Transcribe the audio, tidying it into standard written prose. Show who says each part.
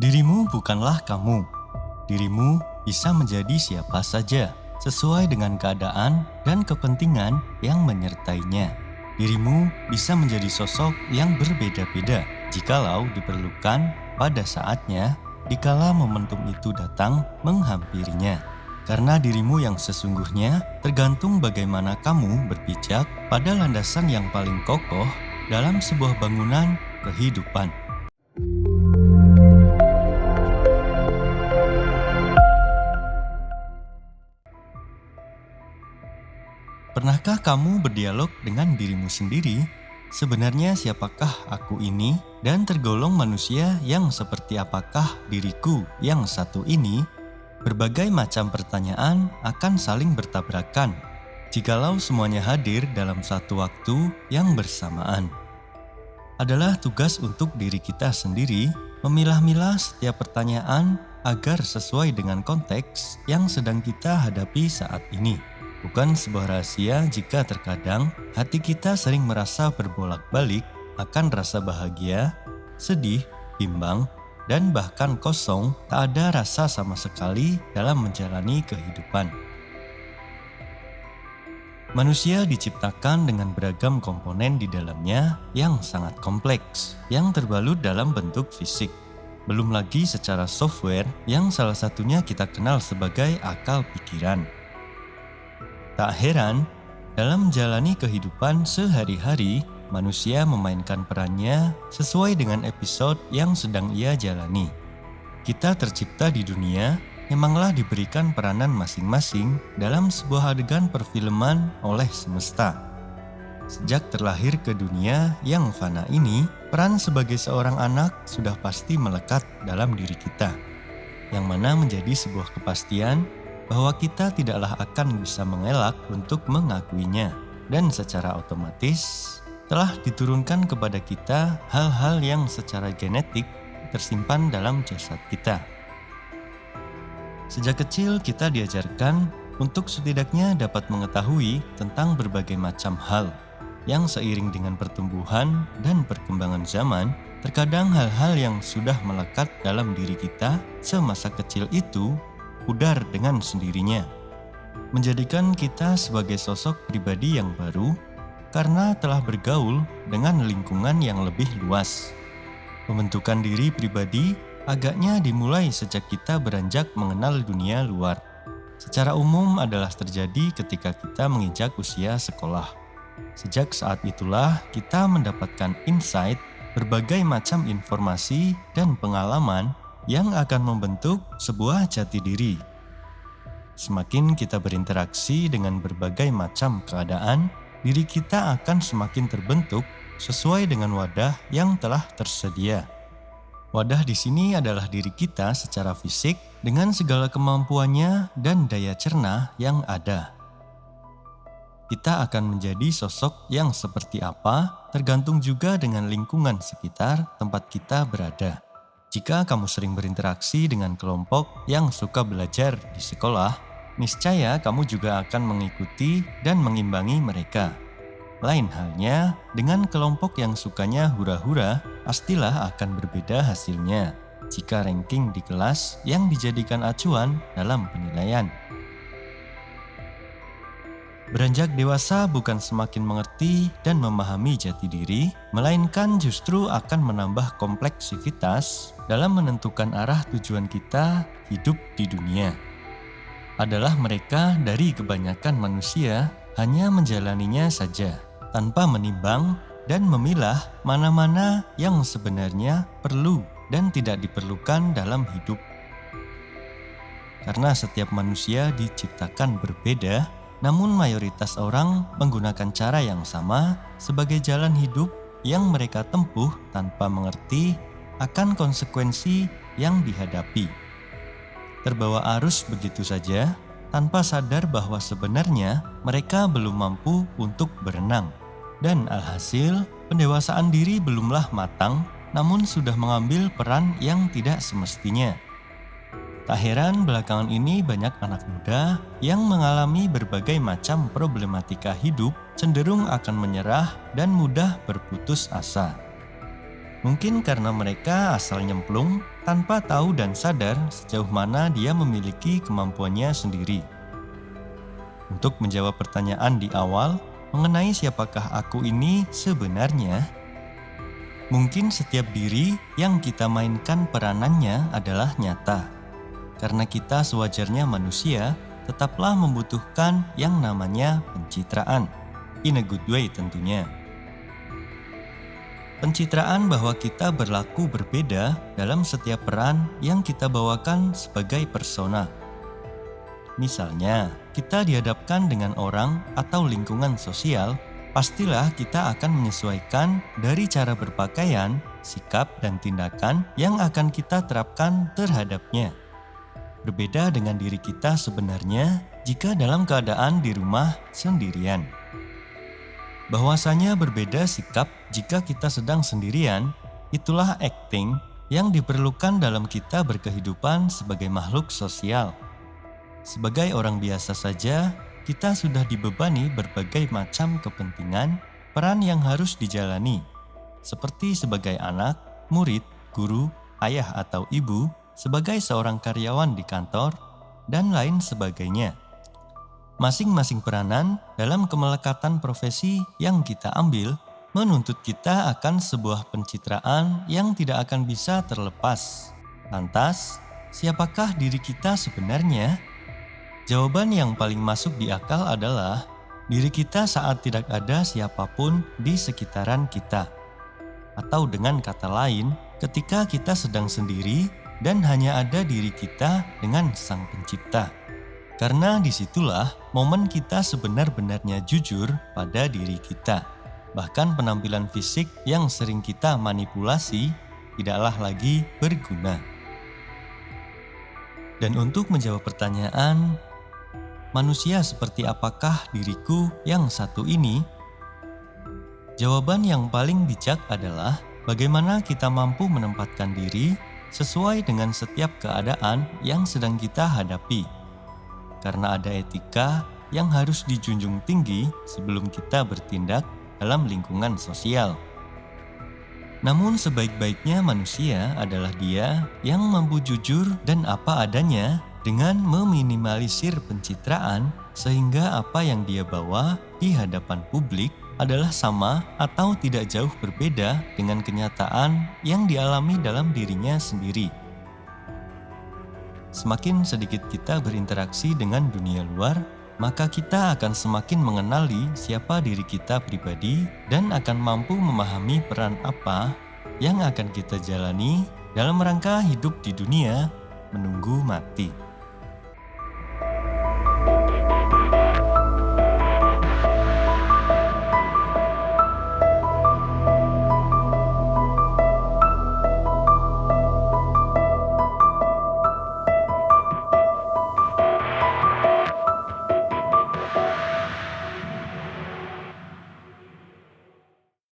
Speaker 1: Dirimu bukanlah kamu. Dirimu bisa menjadi siapa saja, sesuai dengan keadaan dan kepentingan yang menyertainya. Dirimu bisa menjadi sosok yang berbeda-beda jikalau diperlukan pada saatnya, dikala momentum itu datang menghampirinya. Karena dirimu yang sesungguhnya tergantung bagaimana kamu berpijak pada landasan yang paling kokoh dalam sebuah bangunan kehidupan. Pernahkah kamu berdialog dengan dirimu sendiri? Sebenarnya siapakah aku ini? Dan tergolong manusia yang seperti apakah diriku yang satu ini? Berbagai macam pertanyaan akan saling bertabrakan jikalau semuanya hadir dalam satu waktu yang bersamaan. Adalah tugas untuk diri kita sendiri memilah-milah setiap pertanyaan agar sesuai dengan konteks yang sedang kita hadapi saat ini. Bukan sebuah rahasia jika terkadang hati kita sering merasa berbolak-balik akan rasa bahagia, sedih, bimbang, dan bahkan kosong, tak ada rasa sama sekali dalam menjalani kehidupan. Manusia diciptakan dengan beragam komponen di dalamnya yang sangat kompleks, yang terbalut dalam bentuk fisik. Belum lagi secara software yang salah satunya kita kenal sebagai akal pikiran. Tak heran, dalam menjalani kehidupan sehari-hari, manusia memainkan perannya sesuai dengan episode yang sedang ia jalani. Kita tercipta di dunia memanglah diberikan peranan masing-masing dalam sebuah adegan perfilman oleh semesta. Sejak terlahir ke dunia yang fana ini, peran sebagai seorang anak sudah pasti melekat dalam diri kita, yang mana menjadi sebuah kepastian bahwa kita tidaklah akan bisa mengelak untuk mengakuinya, dan secara otomatis telah diturunkan kepada kita hal-hal yang secara genetik tersimpan dalam jasad kita. Sejak kecil kita diajarkan untuk setidaknya dapat mengetahui tentang berbagai macam hal yang seiring dengan pertumbuhan dan perkembangan zaman, terkadang hal-hal yang sudah melekat dalam diri kita semasa kecil itu pudar dengan sendirinya, menjadikan kita sebagai sosok pribadi yang baru karena telah bergaul dengan lingkungan yang lebih luas. Pembentukan diri pribadi agaknya dimulai sejak kita beranjak mengenal dunia luar. Secara umum adalah terjadi ketika kita menginjak usia sekolah. Sejak saat itulah kita mendapatkan insight, berbagai macam informasi dan pengalaman yang akan membentuk sebuah jati diri. Semakin kita berinteraksi dengan berbagai macam keadaan, diri kita akan semakin terbentuk sesuai dengan wadah yang telah tersedia. Wadah di sini adalah diri kita secara fisik dengan segala kemampuannya dan daya cerna yang ada. Kita akan menjadi sosok yang seperti apa tergantung juga dengan lingkungan sekitar tempat kita berada. Jika kamu sering berinteraksi dengan kelompok yang suka belajar di sekolah, niscaya kamu juga akan mengikuti dan mengimbangi mereka. Lain halnya dengan kelompok yang sukanya hura-hura, pastilah akan berbeda hasilnya jika ranking di kelas yang dijadikan acuan dalam penilaian. Beranjak dewasa bukan semakin mengerti dan memahami jati diri, melainkan justru akan menambah kompleksivitas dalam menentukan arah tujuan kita hidup di dunia. Adalah mereka dari kebanyakan manusia hanya menjalaninya saja, tanpa menimbang dan memilah mana-mana yang sebenarnya perlu dan tidak diperlukan dalam hidup. Karena setiap manusia diciptakan berbeda, namun mayoritas orang menggunakan cara yang sama sebagai jalan hidup yang mereka tempuh tanpa mengerti akan konsekuensi yang dihadapi. Terbawa arus begitu saja, tanpa sadar bahwa sebenarnya mereka belum mampu untuk berenang. Dan alhasil, pendewasaan diri belumlah matang, namun sudah mengambil peran yang tidak semestinya. Tak heran belakangan ini banyak anak muda yang mengalami berbagai macam problematika hidup cenderung akan menyerah dan mudah berputus asa. Mungkin karena mereka asal nyemplung tanpa tahu dan sadar sejauh mana dia memiliki kemampuannya sendiri. Untuk menjawab pertanyaan di awal mengenai siapakah aku ini sebenarnya, mungkin setiap diri yang kita mainkan peranannya adalah nyata. Karena kita sewajarnya manusia, tetaplah membutuhkan yang namanya pencitraan. In a good way tentunya. Pencitraan bahwa kita berlaku berbeda dalam setiap peran yang kita bawakan sebagai persona. Misalnya, kita dihadapkan dengan orang atau lingkungan sosial, pastilah kita akan menyesuaikan dari cara berpakaian, sikap, dan tindakan yang akan kita terapkan terhadapnya. Berbeda dengan diri kita sebenarnya jika dalam keadaan di rumah sendirian. Bahwasanya berbeda sikap jika kita sedang sendirian, itulah acting yang diperlukan dalam kita berkehidupan sebagai makhluk sosial. Sebagai orang biasa saja, kita sudah dibebani berbagai macam kepentingan, peran yang harus dijalani, seperti sebagai anak, murid, guru, ayah atau ibu, sebagai seorang karyawan di kantor, dan lain sebagainya. Masing-masing peranan dalam kemelekatan profesi yang kita ambil menuntut kita akan sebuah pencitraan yang tidak akan bisa terlepas. Lantas, siapakah diri kita sebenarnya? Jawaban yang paling masuk di akal adalah diri kita saat tidak ada siapapun di sekitaran kita. Atau dengan kata lain, ketika kita sedang sendiri dan hanya ada diri kita dengan Sang Pencipta. Karena disitulah momen kita sebenar-benarnya jujur pada diri kita. Bahkan penampilan fisik yang sering kita manipulasi tidaklah lagi berguna. Dan untuk menjawab pertanyaan, manusia seperti apakah diriku yang satu ini? Jawaban yang paling bijak adalah bagaimana kita mampu menempatkan diri sesuai dengan setiap keadaan yang sedang kita hadapi. Karena ada etika yang harus dijunjung tinggi sebelum kita bertindak dalam lingkungan sosial. Namun sebaik-baiknya manusia adalah dia yang mampu jujur dan apa adanya dengan meminimalisir pencitraan sehingga apa yang dia bawa di hadapan publik adalah sama atau tidak jauh berbeda dengan kenyataan yang dialami dalam dirinya sendiri. Semakin sedikit kita berinteraksi dengan dunia luar, maka kita akan semakin mengenali siapa diri kita pribadi dan akan mampu memahami peran apa yang akan kita jalani dalam rangka hidup di dunia menunggu mati.